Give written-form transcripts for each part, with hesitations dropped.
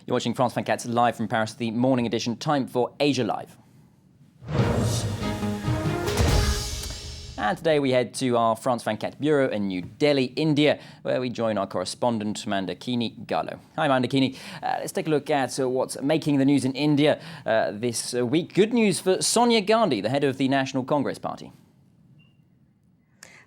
You're watching France 24 live from Paris, the morning edition. Time for Asia Live. And today we head to our France 24 bureau in New Delhi, India, where we join our correspondent, Mandakini Gallo. Hi, Mandakini. Let's take a look at what's making the news in India this week. Good news for Sonia Gandhi, the head of the National Congress Party.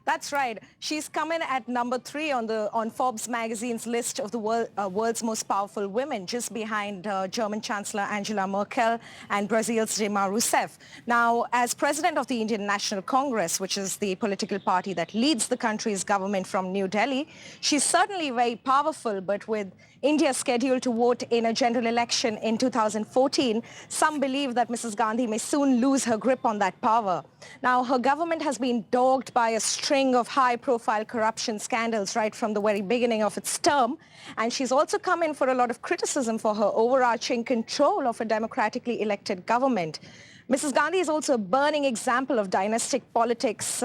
That's right. She's come in at number 3 on Forbes magazine's list of the world's most powerful women, just behind German Chancellor Angela Merkel and Brazil's Dilma Rousseff. Now, as president of the Indian National Congress, which is the political party that leads the country's government from New Delhi, she's certainly very powerful, but with India scheduled to vote in a general election in 2014, some believe that Mrs. Gandhi may soon lose her grip on that power. Now, her government has been dogged by a string of high-profile corruption scandals right from the very beginning of its term, and she's also come in for a lot of criticism for her overarching control of a democratically elected government. Mrs. Gandhi is also a burning example of dynastic politics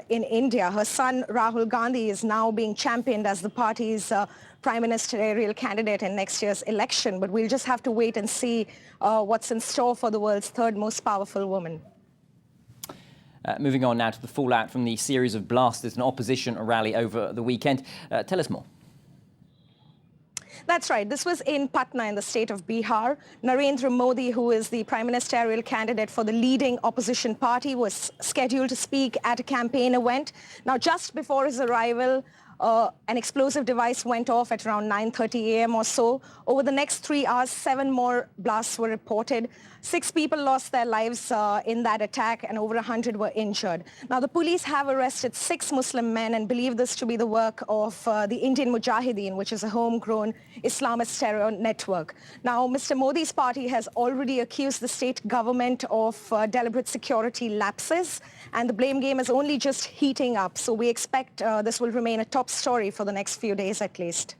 in India. Her son, Rahul Gandhi, is now being championed as the party's prime ministerial candidate in next year's election. But we'll just have to wait and see what's in store for the world's third most powerful woman. Moving on now to the fallout from the series of blasts at an opposition rally over the weekend. Tell us more. That's right. This was in Patna in the state of Bihar. Narendra Modi, who is the prime ministerial candidate for the leading opposition party, was scheduled to speak at a campaign event. Now, just before his arrival, an explosive device went off at around 9:30 a.m. or so. Over the next 3 hours, 7 more blasts were reported. 6 people lost their lives in that attack and over 100 were injured. Now, the police have arrested 6 Muslim men and believe this to be the work of the Indian Mujahideen, which is a homegrown Islamist terror network. Now, Mr. Modi's party has already accused the state government of deliberate security lapses, and the blame game is only just heating up. So we expect this will remain a top story for the next few days at least.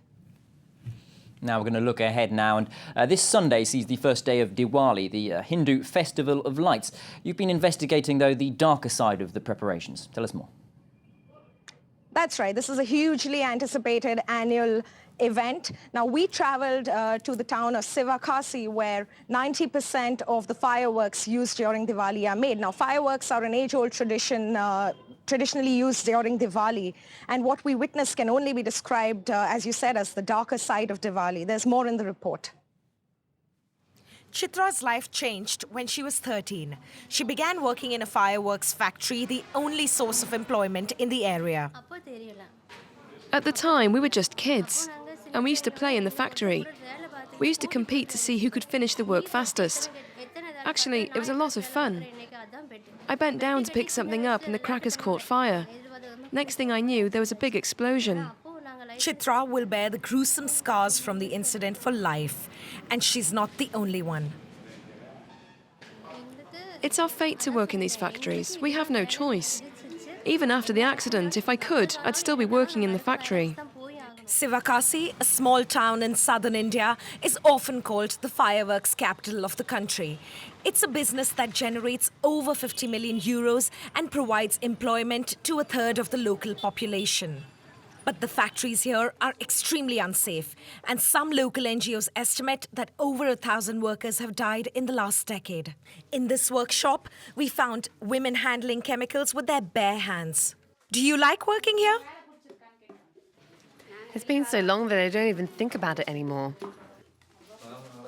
Now we're going to look ahead now, and this Sunday sees the first day of Diwali, the Hindu festival of lights. You've been investigating, though, the darker side of the preparations. Tell us more. That's right. This is a hugely anticipated annual event. Now, we traveled to the town of Sivakasi, where 90% of the fireworks used during Diwali are made. Now, fireworks are an age-old tradition, traditionally used during Diwali, and what we witness can only be described, as you said, as the darker side of Diwali. There's more in the report. Chitra's life changed when she was 13. She began working in a fireworks factory, the only source of employment in the area. At the time, we were just kids, and we used to play in the factory. We used to compete to see who could finish the work fastest. Actually, it was a lot of fun. I bent down to pick something up and the crackers caught fire. Next thing I knew, there was a big explosion. Chitra will bear the gruesome scars from the incident for life, and she's not the only one. It's our fate to work in these factories. We have no choice. Even after the accident, if I could, I'd still be working in the factory. Sivakasi, a small town in southern India, is often called the fireworks capital of the country. It's a business that generates over 50 million euros and provides employment to a third of the local population. But the factories here are extremely unsafe, and some local NGOs estimate that over 1,000 workers have died in the last decade. In this workshop, we found women handling chemicals with their bare hands. Do you like working here? It's been so long that I don't even think about it anymore.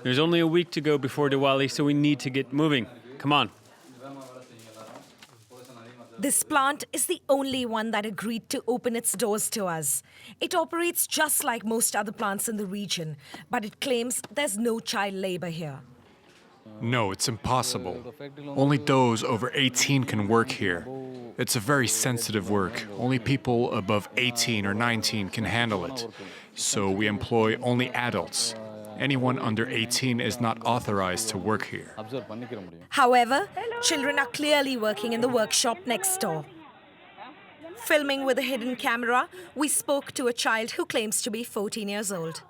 There's only a week to go before Diwali, so we need to get moving. Come on. This plant is the only one that agreed to open its doors to us. It operates just like most other plants in the region, but it claims there's no child labor here. No, it's impossible. Only those over 18 can work here. It's a very sensitive work. Only people above 18 or 19 can handle it. So we employ only adults. Anyone under 18 is not authorized to work here. However, children are clearly working in the workshop next door. Filming with a hidden camera, we spoke to a child who claims to be 14 years old.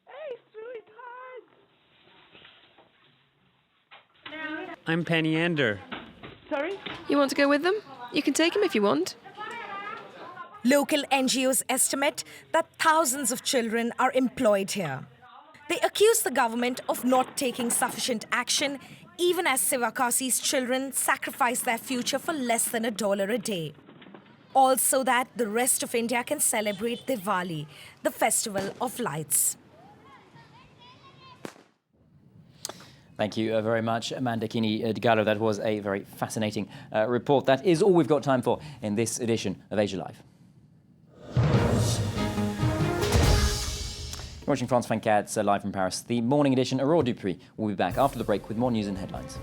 Hey, sweetheart. I'm Panyander. Sorry? You want to go with them? You can take him if you want. Local NGOs estimate that thousands of children are employed here. They accuse the government of not taking sufficient action, even as Sivakasi's children sacrifice their future for less than $1 a day. All so that the rest of India can celebrate Diwali, the festival of lights. Thank you very much, Amanda Kini-Digallo. That was a very fascinating report. That is all we've got time for in this edition of Asia Live. You're watching France 24 live from Paris. The morning edition, Aurore Dupuis, will be back after the break with more news and headlines.